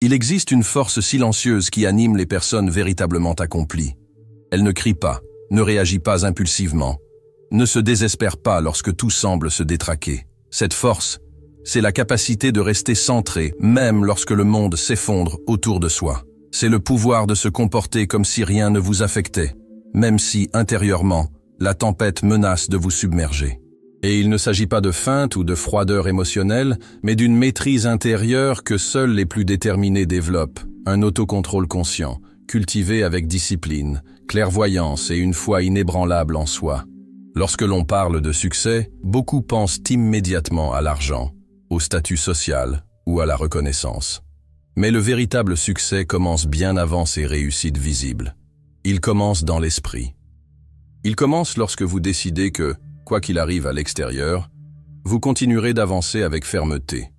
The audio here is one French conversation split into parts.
Il existe une force silencieuse qui anime les personnes véritablement accomplies. Elle ne crie pas, ne réagit pas impulsivement, ne se désespère pas lorsque tout semble se détraquer. Cette force, c'est la capacité de rester centré, même lorsque le monde s'effondre autour de soi. C'est le pouvoir de se comporter comme si rien ne vous affectait, même si, intérieurement, la tempête menace de vous submerger. Et il ne s'agit pas de feinte ou de froideur émotionnelle, mais d'une maîtrise intérieure que seuls les plus déterminés développent, un autocontrôle conscient, cultivé avec discipline, clairvoyance et une foi inébranlable en soi. Lorsque l'on parle de succès, beaucoup pensent immédiatement à l'argent, au statut social ou à la reconnaissance. Mais le véritable succès commence bien avant ces réussites visibles. Il commence dans l'esprit. Il commence lorsque vous décidez que, quoi qu'il arrive à l'extérieur, vous continuerez d'avancer avec fermeté.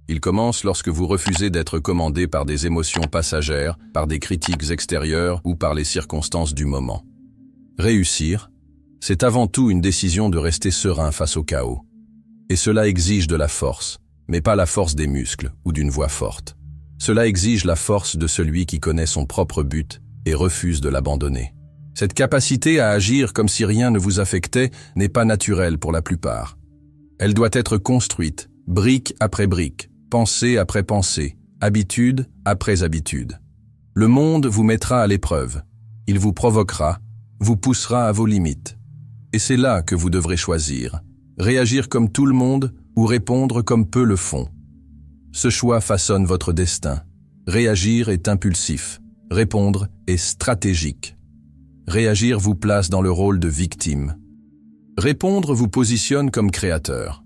Il commence lorsque vous refusez d'être commandé par des émotions passagères, par des critiques extérieures ou par les circonstances du moment. Réussir, c'est avant tout une décision de rester serein face au chaos. Et cela exige de la force, mais pas la force des muscles ou d'une voix forte. Cela exige la force de celui qui connaît son propre but et refuse de l'abandonner. Cette capacité à agir comme si rien ne vous affectait n'est pas naturelle pour la plupart. Elle doit être construite, brique après brique, pensée après pensée, habitude après habitude. Le monde vous mettra à l'épreuve. Il vous provoquera, vous poussera à vos limites. Et c'est là que vous devrez choisir. Réagir comme tout le monde ou répondre comme peu le font. Ce choix façonne votre destin. Réagir est impulsif. Répondre est stratégique. Réagir vous place dans le rôle de victime. Répondre vous positionne comme créateur.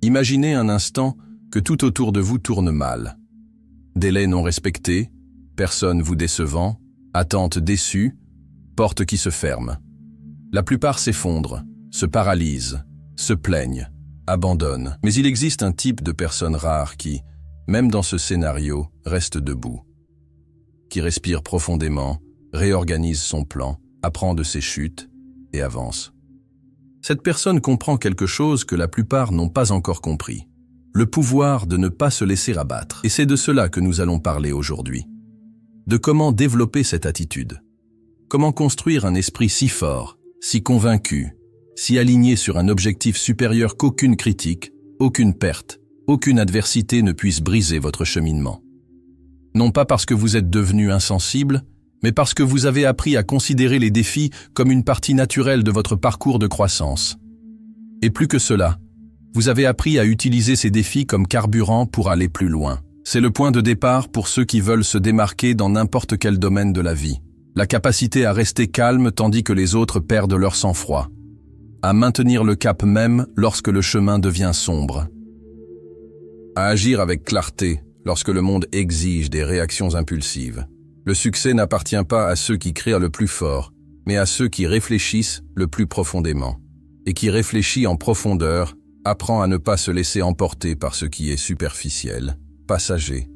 Imaginez un instant que tout autour de vous tourne mal. Délais non respectés, personnes vous décevant, attentes déçues, portes qui se ferment. La plupart s'effondrent, se paralysent, se plaignent, abandonnent. Mais il existe un type de personne rare qui, même dans ce scénario, reste debout. Qui respire profondément, réorganise son plan, apprend de ses chutes et avance. Cette personne comprend quelque chose que la plupart n'ont pas encore compris. Le pouvoir de ne pas se laisser abattre. Et c'est de cela que nous allons parler aujourd'hui. De comment développer cette attitude. Comment construire un esprit si fort, si convaincu, si aligné sur un objectif supérieur qu'aucune critique, aucune perte, aucune adversité ne puisse briser votre cheminement. Non pas parce que vous êtes devenu insensible, mais parce que vous avez appris à considérer les défis comme une partie naturelle de votre parcours de croissance. Et plus que cela, vous avez appris à utiliser ces défis comme carburant pour aller plus loin. C'est le point de départ pour ceux qui veulent se démarquer dans n'importe quel domaine de la vie. La capacité à rester calme tandis que les autres perdent leur sang-froid. À maintenir le cap même lorsque le chemin devient sombre. À agir avec clarté lorsque le monde exige des réactions impulsives. Le succès n'appartient pas à ceux qui créent le plus fort, mais à ceux qui réfléchissent le plus profondément. Et qui réfléchit en profondeur, apprend à ne pas se laisser emporter par ce qui est superficiel, passager,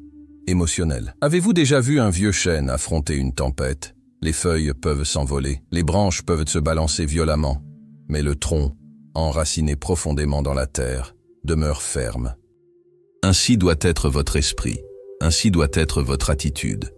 émotionnel. Avez-vous déjà vu un vieux chêne affronter une tempête? Les feuilles peuvent s'envoler, les branches peuvent se balancer violemment, mais le tronc, enraciné profondément dans la terre, demeure ferme. Ainsi doit être votre esprit, ainsi doit être votre attitude.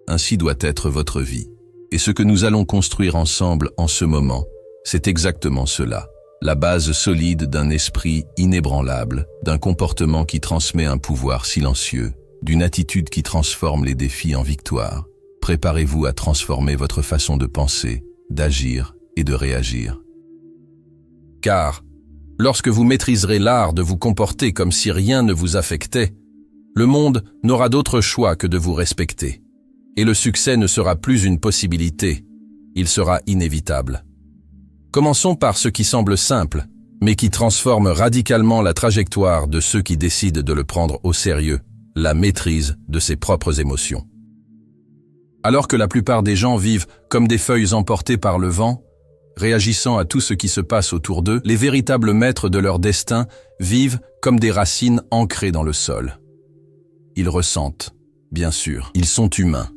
Ainsi doit être votre vie. Et ce que nous allons construire ensemble en ce moment, c'est exactement cela. La base solide d'un esprit inébranlable, d'un comportement qui transmet un pouvoir silencieux, d'une attitude qui transforme les défis en victoire. Préparez-vous à transformer votre façon de penser, d'agir et de réagir. Car, lorsque vous maîtriserez l'art de vous comporter comme si rien ne vous affectait, le monde n'aura d'autre choix que de vous respecter. Et le succès ne sera plus une possibilité, il sera inévitable. Commençons par ce qui semble simple, mais qui transforme radicalement la trajectoire de ceux qui décident de le prendre au sérieux, la maîtrise de ses propres émotions. Alors que la plupart des gens vivent comme des feuilles emportées par le vent, réagissant à tout ce qui se passe autour d'eux, les véritables maîtres de leur destin vivent comme des racines ancrées dans le sol. Ils ressentent, bien sûr, ils sont humains.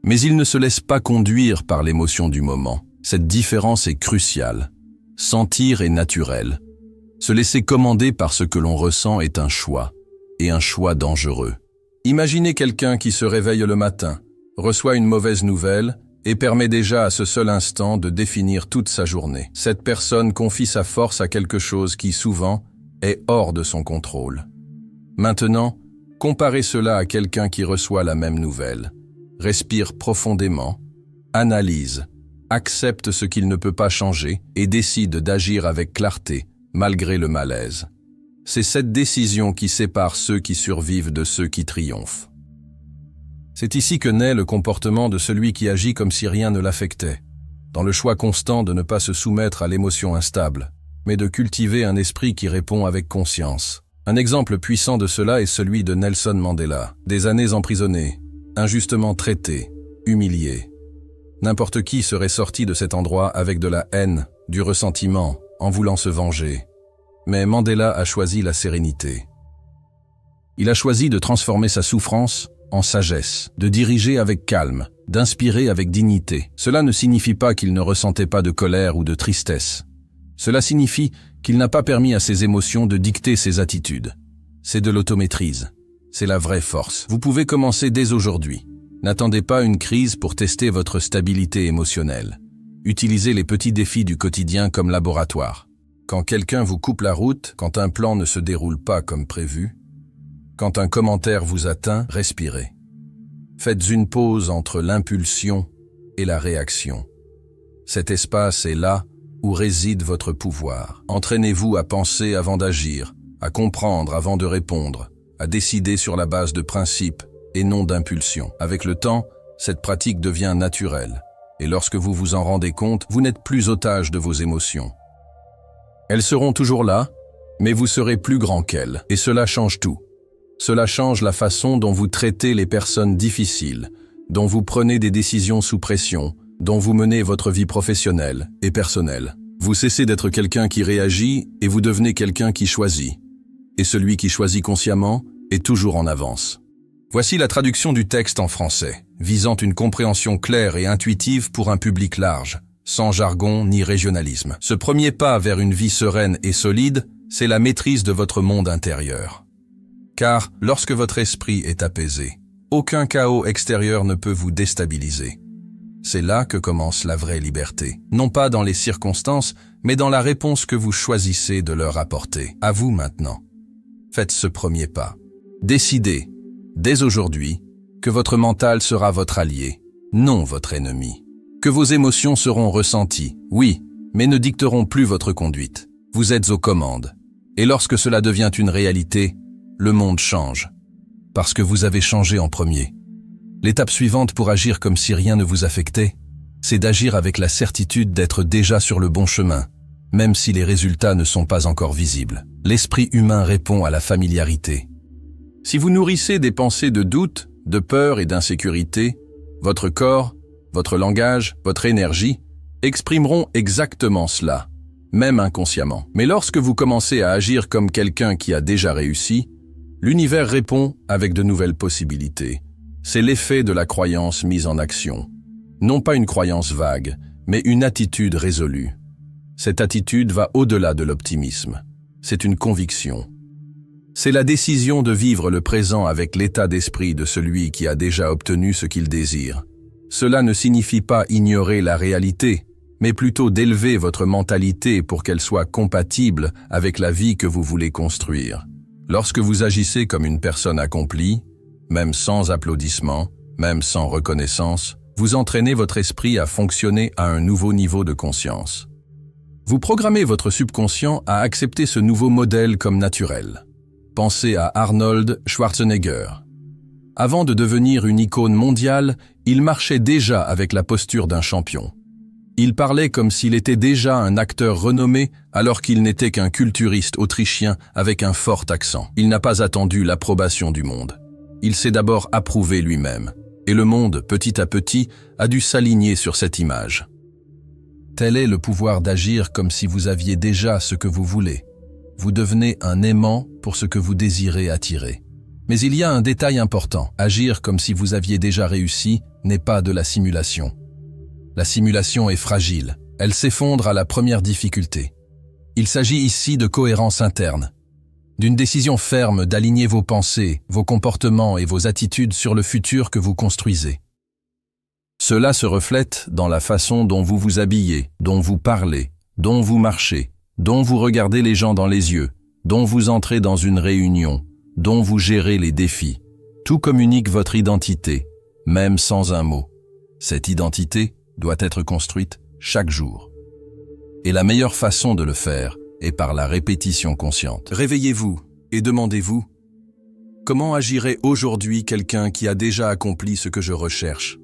Mais ils ne se laissent pas conduire par l'émotion du moment. Cette différence est cruciale. Sentir est naturel. Se laisser commander par ce que l'on ressent est un choix, et un choix dangereux. Imaginez quelqu'un qui se réveille le matin, reçoit une mauvaise nouvelle et permet déjà à ce seul instant de définir toute sa journée. Cette personne confie sa force à quelque chose qui, souvent, est hors de son contrôle. Maintenant, comparez cela à quelqu'un qui reçoit la même nouvelle, respire profondément, analyse, accepte ce qu'il ne peut pas changer et décide d'agir avec clarté, malgré le malaise. C'est cette décision qui sépare ceux qui survivent de ceux qui triomphent. C'est ici que naît le comportement de celui qui agit comme si rien ne l'affectait, dans le choix constant de ne pas se soumettre à l'émotion instable, mais de cultiver un esprit qui répond avec conscience. Un exemple puissant de cela est celui de Nelson Mandela. Des années emprisonné, injustement traité, humilié. N'importe qui serait sorti de cet endroit avec de la haine, du ressentiment, en voulant se venger. Mais Mandela a choisi la sérénité. Il a choisi de transformer sa souffrance en sagesse, de diriger avec calme, d'inspirer avec dignité. Cela ne signifie pas qu'il ne ressentait pas de colère ou de tristesse. Cela signifie qu'il n'a pas permis à ses émotions de dicter ses attitudes. C'est de l'automaîtrise. C'est la vraie force. Vous pouvez commencer dès aujourd'hui. N'attendez pas une crise pour tester votre stabilité émotionnelle. Utilisez les petits défis du quotidien comme laboratoire. Quand quelqu'un vous coupe la route, quand un plan ne se déroule pas comme prévu, quand un commentaire vous atteint, respirez. Faites une pause entre l'impulsion et la réaction. Cet espace est là où réside votre pouvoir. Entraînez-vous à penser avant d'agir, à comprendre avant de répondre, à décider sur la base de principes et non d'impulsions. Avec le temps, cette pratique devient naturelle, et lorsque vous vous en rendez compte, vous n'êtes plus otage de vos émotions. Elles seront toujours là, mais vous serez plus grand qu'elles, et cela change tout. Cela change la façon dont vous traitez les personnes difficiles, dont vous prenez des décisions sous pression, dont vous menez votre vie professionnelle et personnelle. Vous cessez d'être quelqu'un qui réagit et vous devenez quelqu'un qui choisit. Et celui qui choisit consciemment est toujours en avance. Voici la traduction du texte en français, visant une compréhension claire et intuitive pour un public large, sans jargon ni régionalisme. Ce premier pas vers une vie sereine et solide, c'est la maîtrise de votre monde intérieur. Car lorsque votre esprit est apaisé, aucun chaos extérieur ne peut vous déstabiliser. C'est là que commence la vraie liberté. Non pas dans les circonstances, mais dans la réponse que vous choisissez de leur apporter. À vous maintenant. Faites ce premier pas. Décidez, dès aujourd'hui, que votre mental sera votre allié, non votre ennemi. Que vos émotions seront ressenties, oui, mais ne dicteront plus votre conduite. Vous êtes aux commandes. Et lorsque cela devient une réalité, le monde change. Parce que vous avez changé en premier. L'étape suivante pour agir comme si rien ne vous affectait, c'est d'agir avec la certitude d'être déjà sur le bon chemin, même si les résultats ne sont pas encore visibles. L'esprit humain répond à la familiarité. Si vous nourrissez des pensées de doute, de peur et d'insécurité, votre corps, votre langage, votre énergie exprimeront exactement cela, même inconsciemment. Mais lorsque vous commencez à agir comme quelqu'un qui a déjà réussi, l'univers répond avec de nouvelles possibilités. C'est l'effet de la croyance mise en action. Non pas une croyance vague, mais une attitude résolue. Cette attitude va au-delà de l'optimisme. C'est une conviction. C'est la décision de vivre le présent avec l'état d'esprit de celui qui a déjà obtenu ce qu'il désire. Cela ne signifie pas ignorer la réalité, mais plutôt d'élever votre mentalité pour qu'elle soit compatible avec la vie que vous voulez construire. Lorsque vous agissez comme une personne accomplie, même sans applaudissements, même sans reconnaissance, vous entraînez votre esprit à fonctionner à un nouveau niveau de conscience. Vous programmez votre subconscient à accepter ce nouveau modèle comme naturel. Pensez à Arnold Schwarzenegger. Avant de devenir une icône mondiale, il marchait déjà avec la posture d'un champion. Il parlait comme s'il était déjà un acteur renommé alors qu'il n'était qu'un culturiste autrichien avec un fort accent. Il n'a pas attendu l'approbation du monde. Il s'est d'abord approuvé lui-même. Et le monde, petit à petit, a dû s'aligner sur cette image. Tel est le pouvoir d'agir comme si vous aviez déjà ce que vous voulez. Vous devenez un aimant pour ce que vous désirez attirer. Mais il y a un détail important. Agir comme si vous aviez déjà réussi n'est pas de la simulation. La simulation est fragile. Elle s'effondre à la première difficulté. Il s'agit ici de cohérence interne. d'une décision ferme d'aligner vos pensées, vos comportements et vos attitudes sur le futur que vous construisez. Cela se reflète dans la façon dont vous vous habillez, dont vous parlez, dont vous marchez, dont vous regardez les gens dans les yeux, dont vous entrez dans une réunion, dont vous gérez les défis. Tout communique votre identité, même sans un mot. Cette identité doit être construite chaque jour. Et la meilleure façon de le faire est par la répétition consciente. Réveillez-vous et demandez-vous: comment agirait aujourd'hui quelqu'un qui a déjà accompli ce que je recherche?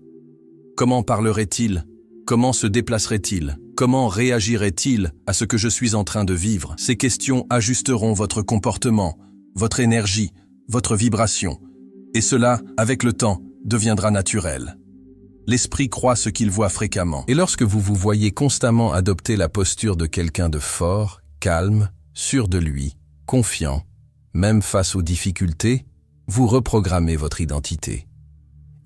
Comment parlerait-il? Comment se déplacerait-il? Comment réagirait-il à ce que je suis en train de vivre? Ces questions ajusteront votre comportement, votre énergie, votre vibration. Et cela, avec le temps, deviendra naturel. L'esprit croit ce qu'il voit fréquemment. Et lorsque vous vous voyez constamment adopter la posture de quelqu'un de fort, calme, sûr de lui, confiant, même face aux difficultés, vous reprogrammez votre identité.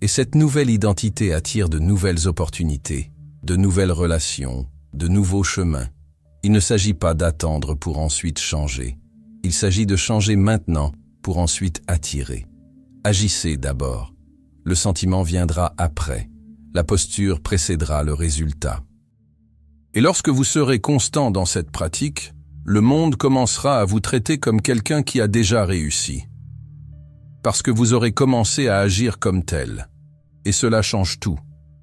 Et cette nouvelle identité attire de nouvelles opportunités, de nouvelles relations, de nouveaux chemins. Il ne s'agit pas d'attendre pour ensuite changer. Il s'agit de changer maintenant pour ensuite attirer. Agissez d'abord. Le sentiment viendra après. La posture précédera le résultat. Et lorsque vous serez constant dans cette pratique, le monde commencera à vous traiter comme quelqu'un qui a déjà réussi. Parce que vous aurez commencé à agir comme tel. Et cela change tout.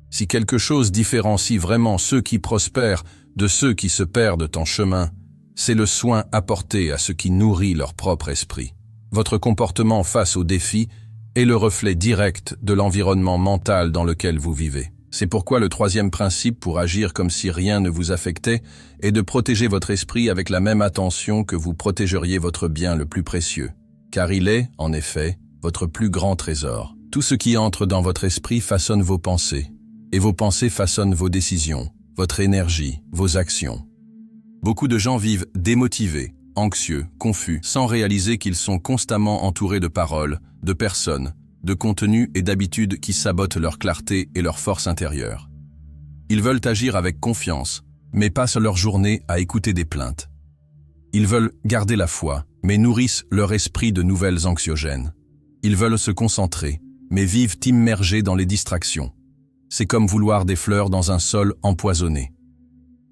Si quelque chose différencie vraiment ceux qui prospèrent de ceux qui se perdent en chemin, c'est le soin apporté à ce qui nourrit leur propre esprit. Votre comportement face aux défis est le reflet direct de l'environnement mental dans lequel vous vivez. C'est pourquoi le troisième principe pour agir comme si rien ne vous affectait est de protéger votre esprit avec la même attention que vous protégeriez votre bien le plus précieux. Car il est, en effet, votre plus grand trésor. Tout ce qui entre dans votre esprit façonne vos pensées, et vos pensées façonnent vos décisions, votre énergie, vos actions. Beaucoup de gens vivent démotivés, anxieux, confus, sans réaliser qu'ils sont constamment entourés de paroles, de personnes, de contenus et d'habitudes qui sabotent leur clarté et leur force intérieure. Ils veulent agir avec confiance, mais passent leur journée à écouter des plaintes. Ils veulent garder la foi, mais nourrissent leur esprit de nouvelles anxiogènes. Ils veulent se concentrer, mais vivent immergés dans les distractions. C'est comme vouloir des fleurs dans un sol empoisonné.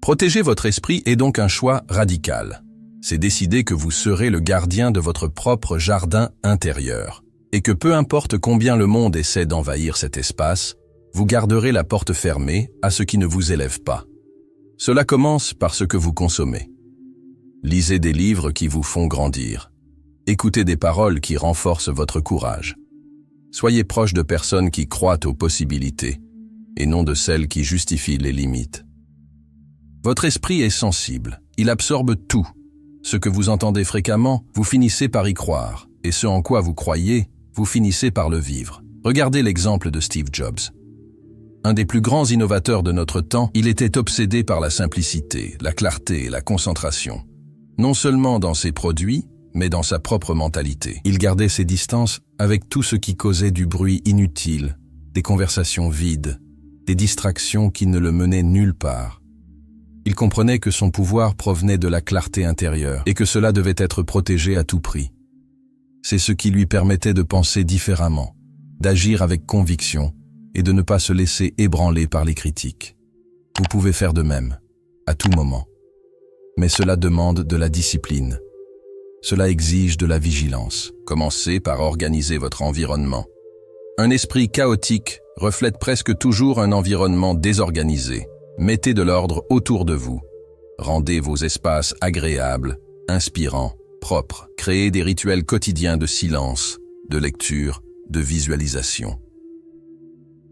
Protéger votre esprit est donc un choix radical. C'est décider que vous serez le gardien de votre propre jardin intérieur. Et que peu importe combien le monde essaie d'envahir cet espace, vous garderez la porte fermée à ce qui ne vous élève pas. Cela commence par ce que vous consommez. Lisez des livres qui vous font grandir. Écoutez des paroles qui renforcent votre courage. Soyez proche de personnes qui croient aux possibilités, et non de celles qui justifient les limites. Votre esprit est sensible, il absorbe tout. Ce que vous entendez fréquemment, vous finissez par y croire, et ce en quoi vous croyez, vous finissez par le vivre. Regardez l'exemple de Steve Jobs. Un des plus grands innovateurs de notre temps, il était obsédé par la simplicité, la clarté et la concentration. Non seulement dans ses produits, mais dans sa propre mentalité. Il gardait ses distances avec tout ce qui causait du bruit inutile, des conversations vides, des distractions qui ne le menaient nulle part. Il comprenait que son pouvoir provenait de la clarté intérieure et que cela devait être protégé à tout prix. C'est ce qui lui permettait de penser différemment, d'agir avec conviction et de ne pas se laisser ébranler par les critiques. Vous pouvez faire de même, à tout moment. Mais cela demande de la discipline. Cela exige de la vigilance. Commencez par organiser votre environnement. Un esprit chaotique reflète presque toujours un environnement désorganisé. Mettez de l'ordre autour de vous. Rendez vos espaces agréables, inspirants, propres. Créez des rituels quotidiens de silence, de lecture, de visualisation.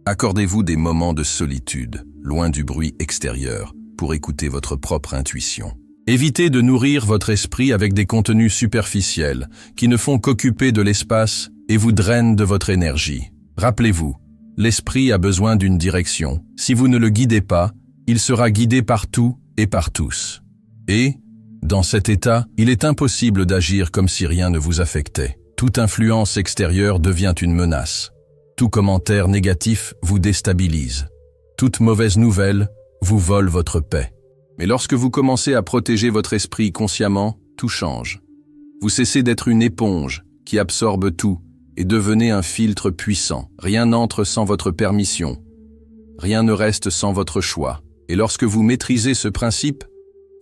Accordez-vous des moments de solitude, loin du bruit extérieur, pour écouter votre propre intuition. Évitez de nourrir votre esprit avec des contenus superficiels qui ne font qu'occuper de l'espace et vous drainent de votre énergie. Rappelez-vous, l'esprit a besoin d'une direction. Si vous ne le guidez pas, il sera guidé par tout et par tous. Et, dans cet état, il est impossible d'agir comme si rien ne vous affectait. Toute influence extérieure devient une menace. Tout commentaire négatif vous déstabilise. Toute mauvaise nouvelle vous vole votre paix. Mais lorsque vous commencez à protéger votre esprit consciemment, tout change. Vous cessez d'être une éponge qui absorbe tout et devenez un filtre puissant. Rien n'entre sans votre permission. Rien ne reste sans votre choix. Et lorsque vous maîtrisez ce principe,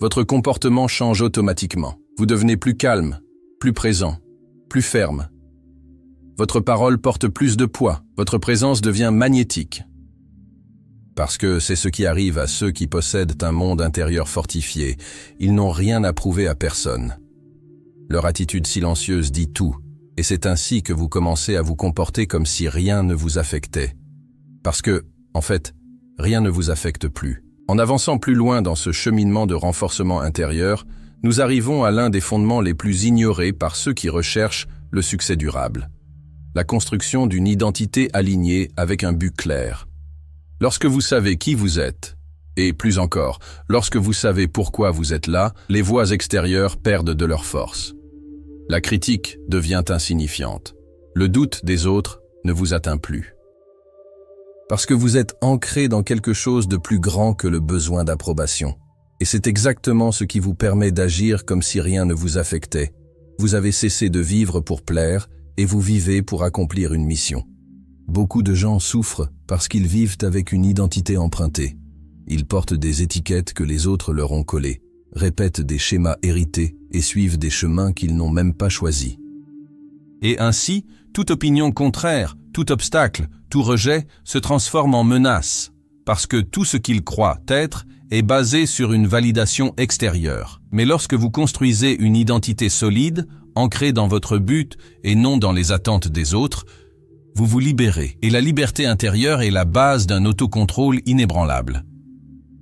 votre comportement change automatiquement. Vous devenez plus calme, plus présent, plus ferme. Votre parole porte plus de poids. Votre présence devient magnétique. Parce que c'est ce qui arrive à ceux qui possèdent un monde intérieur fortifié. Ils n'ont rien à prouver à personne. Leur attitude silencieuse dit tout, et c'est ainsi que vous commencez à vous comporter comme si rien ne vous affectait. Parce que, en fait, rien ne vous affecte plus. En avançant plus loin dans ce cheminement de renforcement intérieur, nous arrivons à l'un des fondements les plus ignorés par ceux qui recherchent le succès durable. La construction d'une identité alignée avec un but clair. Lorsque vous savez qui vous êtes, et plus encore, lorsque vous savez pourquoi vous êtes là, les voix extérieures perdent de leur force. La critique devient insignifiante. Le doute des autres ne vous atteint plus. Parce que vous êtes ancré dans quelque chose de plus grand que le besoin d'approbation. Et c'est exactement ce qui vous permet d'agir comme si rien ne vous affectait. Vous avez cessé de vivre pour plaire et vous vivez pour accomplir une mission. Beaucoup de gens souffrent parce qu'ils vivent avec une identité empruntée. Ils portent des étiquettes que les autres leur ont collées, répètent des schémas hérités et suivent des chemins qu'ils n'ont même pas choisis. Et ainsi, toute opinion contraire, tout obstacle, tout rejet se transforme en menace, parce que tout ce qu'ils croient être est basé sur une validation extérieure. Mais lorsque vous construisez une identité solide, ancrée dans votre but et non dans les attentes des autres, vous vous libérez, et la liberté intérieure est la base d'un autocontrôle inébranlable.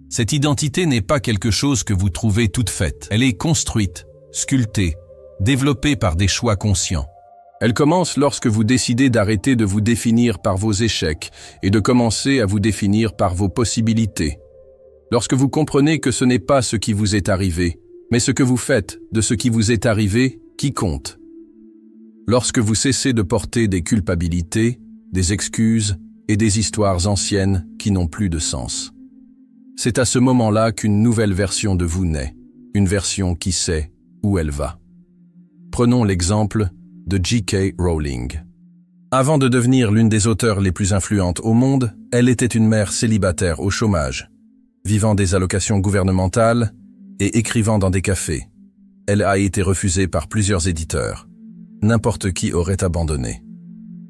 Cette identité n'est pas quelque chose que vous trouvez toute faite. Elle est construite, sculptée, développée par des choix conscients. Elle commence lorsque vous décidez d'arrêter de vous définir par vos échecs et de commencer à vous définir par vos possibilités. Lorsque vous comprenez que ce n'est pas ce qui vous est arrivé, mais ce que vous faites de ce qui vous est arrivé qui compte. Lorsque vous cessez de porter des culpabilités, des excuses et des histoires anciennes qui n'ont plus de sens. C'est à ce moment-là qu'une nouvelle version de vous naît, une version qui sait où elle va. Prenons l'exemple de J.K. Rowling. Avant de devenir l'une des auteurs les plus influentes au monde, elle était une mère célibataire au chômage, vivant des allocations gouvernementales et écrivant dans des cafés. Elle a été refusée par plusieurs éditeurs. N'importe qui aurait abandonné.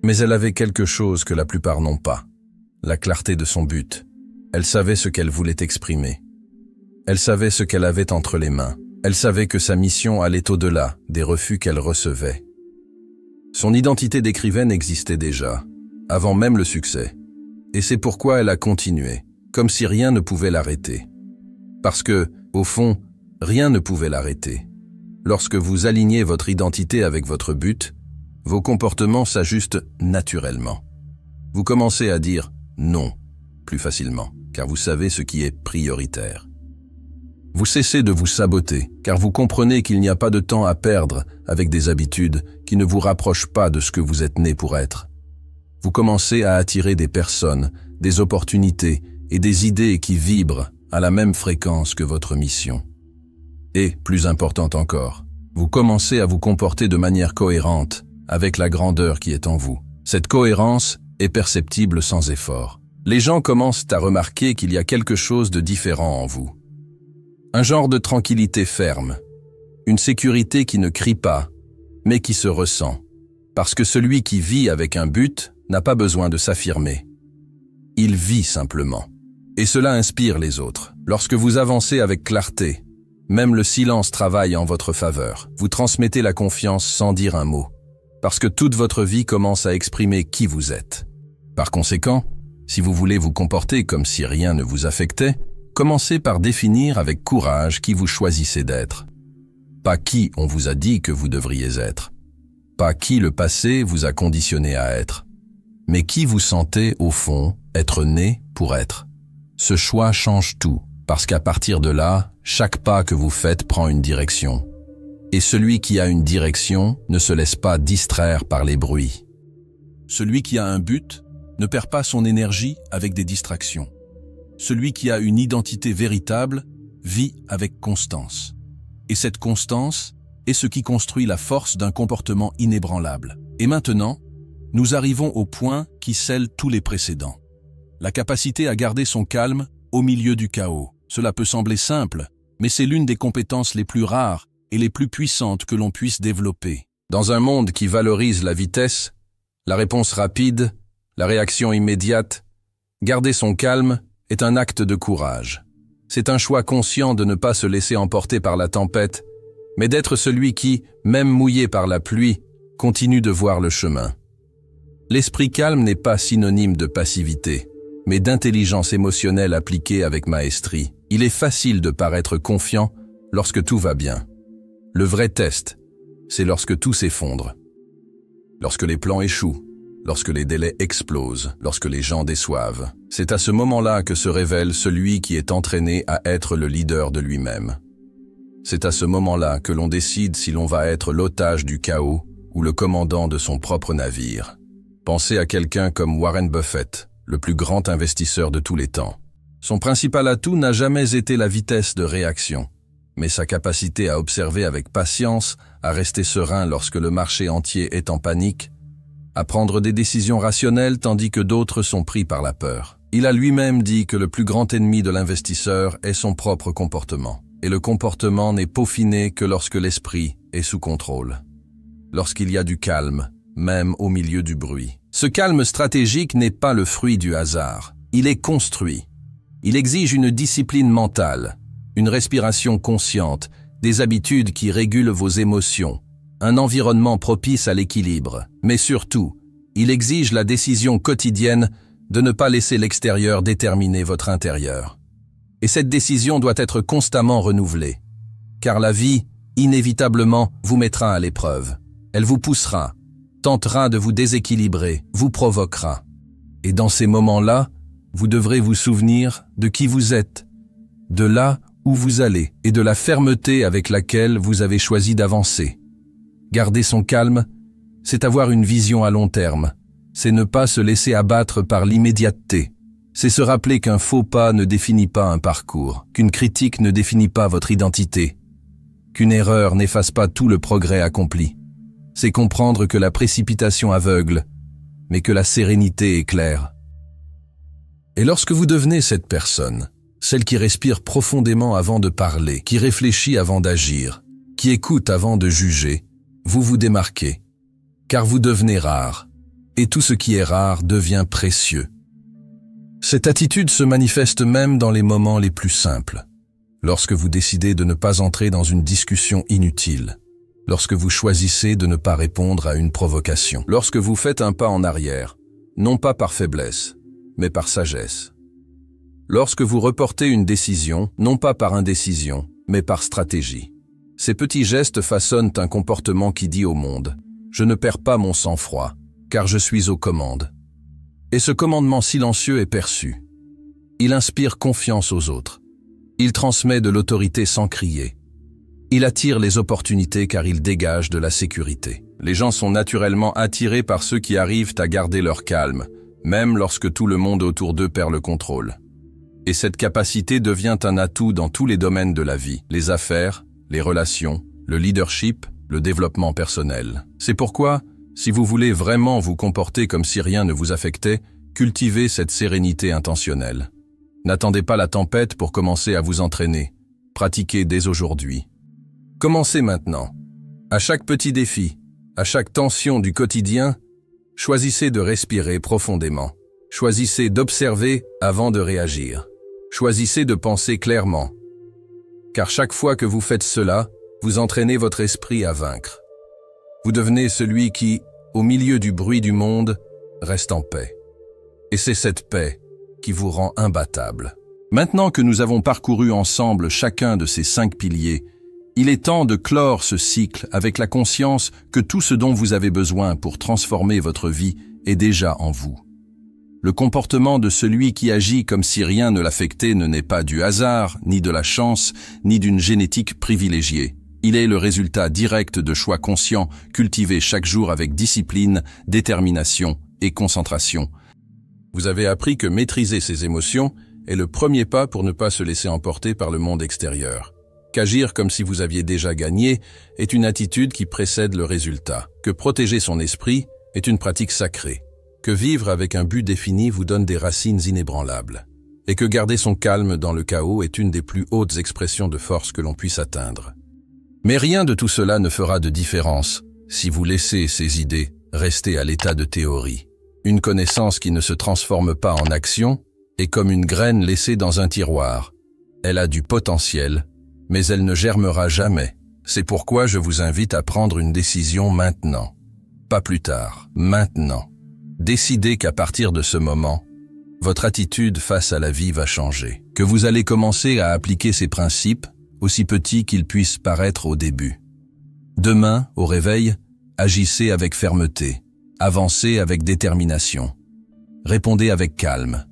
Mais elle avait quelque chose que la plupart n'ont pas, la clarté de son but. Elle savait ce qu'elle voulait exprimer. Elle savait ce qu'elle avait entre les mains. Elle savait que sa mission allait au-delà des refus qu'elle recevait. Son identité d'écrivaine existait déjà, avant même le succès. Et c'est pourquoi elle a continué, comme si rien ne pouvait l'arrêter. Parce que, au fond, rien ne pouvait l'arrêter. Lorsque vous alignez votre identité avec votre but, vos comportements s'ajustent naturellement. Vous commencez à dire non plus facilement, car vous savez ce qui est prioritaire. Vous cessez de vous saboter, car vous comprenez qu'il n'y a pas de temps à perdre avec des habitudes qui ne vous rapprochent pas de ce que vous êtes né pour être. Vous commencez à attirer des personnes, des opportunités et des idées qui vibrent à la même fréquence que votre mission. Et, plus important encore, vous commencez à vous comporter de manière cohérente avec la grandeur qui est en vous. Cette cohérence est perceptible sans effort. Les gens commencent à remarquer qu'il y a quelque chose de différent en vous. Un genre de tranquillité ferme, une sécurité qui ne crie pas, mais qui se ressent. Parce que celui qui vit avec un but n'a pas besoin de s'affirmer. Il vit simplement. Et cela inspire les autres. Lorsque vous avancez avec clarté, même le silence travaille en votre faveur. Vous transmettez la confiance sans dire un mot, parce que toute votre vie commence à exprimer qui vous êtes. Par conséquent, si vous voulez vous comporter comme si rien ne vous affectait, commencez par définir avec courage qui vous choisissez d'être. Pas qui on vous a dit que vous devriez être. Pas qui le passé vous a conditionné à être. Mais qui vous sentez, au fond, être né pour être. Ce choix change tout, parce qu'à partir de là, chaque pas que vous faites prend une direction. Et celui qui a une direction ne se laisse pas distraire par les bruits. Celui qui a un but ne perd pas son énergie avec des distractions. Celui qui a une identité véritable vit avec constance. Et cette constance est ce qui construit la force d'un comportement inébranlable. Et maintenant, nous arrivons au point qui scelle tous les précédents. La capacité à garder son calme au milieu du chaos. Cela peut sembler simple, mais c'est l'une des compétences les plus rares et les plus puissantes que l'on puisse développer. Dans un monde qui valorise la vitesse, la réponse rapide, la réaction immédiate, garder son calme est un acte de courage. C'est un choix conscient de ne pas se laisser emporter par la tempête, mais d'être celui qui, même mouillé par la pluie, continue de voir le chemin. L'esprit calme n'est pas synonyme de passivité, mais d'intelligence émotionnelle appliquée avec maestrie. Il est facile de paraître confiant lorsque tout va bien. Le vrai test, c'est lorsque tout s'effondre. Lorsque les plans échouent, lorsque les délais explosent, lorsque les gens déçoivent. C'est à ce moment-là que se révèle celui qui est entraîné à être le leader de lui-même. C'est à ce moment-là que l'on décide si l'on va être l'otage du chaos ou le commandant de son propre navire. Pensez à quelqu'un comme Warren Buffett, le plus grand investisseur de tous les temps. Son principal atout n'a jamais été la vitesse de réaction, mais sa capacité à observer avec patience, à rester serein lorsque le marché entier est en panique, à prendre des décisions rationnelles tandis que d'autres sont pris par la peur. Il a lui-même dit que le plus grand ennemi de l'investisseur est son propre comportement. Et le comportement n'est peaufiné que lorsque l'esprit est sous contrôle. Lorsqu'il y a du calme, même au milieu du bruit. Ce calme stratégique n'est pas le fruit du hasard. Il est construit. Il exige une discipline mentale, une respiration consciente, des habitudes qui régulent vos émotions, un environnement propice à l'équilibre. Mais surtout, il exige la décision quotidienne de ne pas laisser l'extérieur déterminer votre intérieur. Et cette décision doit être constamment renouvelée. Car la vie, inévitablement, vous mettra à l'épreuve. Elle vous poussera, tentera de vous déséquilibrer, vous provoquera. Et dans ces moments-là, vous devrez vous souvenir de qui vous êtes, de là où vous allez et de la fermeté avec laquelle vous avez choisi d'avancer. Garder son calme, c'est avoir une vision à long terme. C'est ne pas se laisser abattre par l'immédiateté. C'est se rappeler qu'un faux pas ne définit pas un parcours, qu'une critique ne définit pas votre identité, qu'une erreur n'efface pas tout le progrès accompli. C'est comprendre que la précipitation aveugle, mais que la sérénité éclaire. Et lorsque vous devenez cette personne, celle qui respire profondément avant de parler, qui réfléchit avant d'agir, qui écoute avant de juger, vous vous démarquez, car vous devenez rare, et tout ce qui est rare devient précieux. Cette attitude se manifeste même dans les moments les plus simples. Lorsque vous décidez de ne pas entrer dans une discussion inutile. Lorsque vous choisissez de ne pas répondre à une provocation. Lorsque vous faites un pas en arrière, non pas par faiblesse, mais par sagesse. Lorsque vous reportez une décision, non pas par indécision, mais par stratégie. Ces petits gestes façonnent un comportement qui dit au monde « Je ne perds pas mon sang-froid, car je suis aux commandes ». Et ce commandement silencieux est perçu. Il inspire confiance aux autres. Il transmet de l'autorité sans crier. Il attire les opportunités car il dégage de la sécurité. Les gens sont naturellement attirés par ceux qui arrivent à garder leur calme, même lorsque tout le monde autour d'eux perd le contrôle. Et cette capacité devient un atout dans tous les domaines de la vie, les affaires, les relations, le leadership, le développement personnel. C'est pourquoi, si vous voulez vraiment vous comporter comme si rien ne vous affectait, cultivez cette sérénité intentionnelle. N'attendez pas la tempête pour commencer à vous entraîner. Pratiquez dès aujourd'hui. Commencez maintenant. À chaque petit défi, à chaque tension du quotidien, choisissez de respirer profondément. Choisissez d'observer avant de réagir. Choisissez de penser clairement. Car chaque fois que vous faites cela, vous entraînez votre esprit à vaincre. Vous devenez celui qui, au milieu du bruit du monde, reste en paix. Et c'est cette paix qui vous rend imbattable. Maintenant que nous avons parcouru ensemble chacun de ces 5 piliers, il est temps de clore ce cycle avec la conscience que tout ce dont vous avez besoin pour transformer votre vie est déjà en vous. Le comportement de celui qui agit comme si rien ne l'affectait ne naît pas du hasard, ni de la chance, ni d'une génétique privilégiée. Il est le résultat direct de choix conscients cultivés chaque jour avec discipline, détermination et concentration. Vous avez appris que maîtriser ses émotions est le premier pas pour ne pas se laisser emporter par le monde extérieur. Qu'agir comme si vous aviez déjà gagné est une attitude qui précède le résultat. Que protéger son esprit est une pratique sacrée. Que vivre avec un but défini vous donne des racines inébranlables. Et que garder son calme dans le chaos est une des plus hautes expressions de force que l'on puisse atteindre. Mais rien de tout cela ne fera de différence si vous laissez ces idées rester à l'état de théorie. Une connaissance qui ne se transforme pas en action est comme une graine laissée dans un tiroir. Elle a du potentiel, mais elle ne germera jamais. C'est pourquoi je vous invite à prendre une décision maintenant. Pas plus tard, maintenant. Décidez qu'à partir de ce moment, votre attitude face à la vie va changer. Que vous allez commencer à appliquer ces principes, aussi petits qu'ils puissent paraître au début. Demain, au réveil, agissez avec fermeté, avancez avec détermination, répondez avec calme,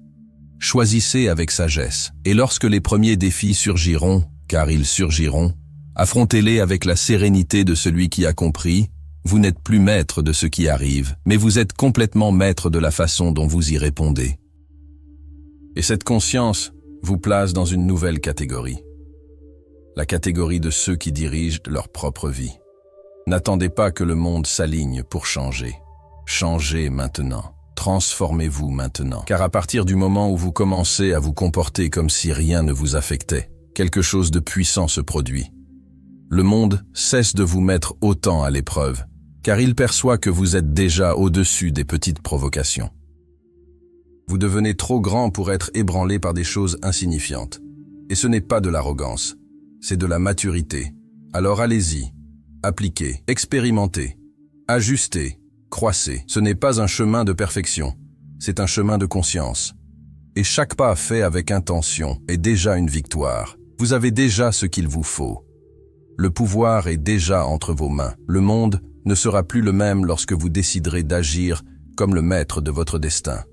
choisissez avec sagesse. Et lorsque les premiers défis surgiront, car ils surgiront, affrontez-les avec la sérénité de celui qui a compris. Vous n'êtes plus maître de ce qui arrive, mais vous êtes complètement maître de la façon dont vous y répondez. Et cette conscience vous place dans une nouvelle catégorie. La catégorie de ceux qui dirigent leur propre vie. N'attendez pas que le monde s'aligne pour changer. Changez maintenant. Transformez-vous maintenant. Car à partir du moment où vous commencez à vous comporter comme si rien ne vous affectait, quelque chose de puissant se produit. Le monde cesse de vous mettre autant à l'épreuve, car il perçoit que vous êtes déjà au-dessus des petites provocations. Vous devenez trop grand pour être ébranlé par des choses insignifiantes. Et ce n'est pas de l'arrogance, c'est de la maturité. Alors allez-y, appliquez, expérimentez, ajustez, croissez. Ce n'est pas un chemin de perfection, c'est un chemin de conscience. Et chaque pas fait avec intention est déjà une victoire. Vous avez déjà ce qu'il vous faut. Le pouvoir est déjà entre vos mains. Le monde ne sera plus le même lorsque vous déciderez d'agir comme le maître de votre destin.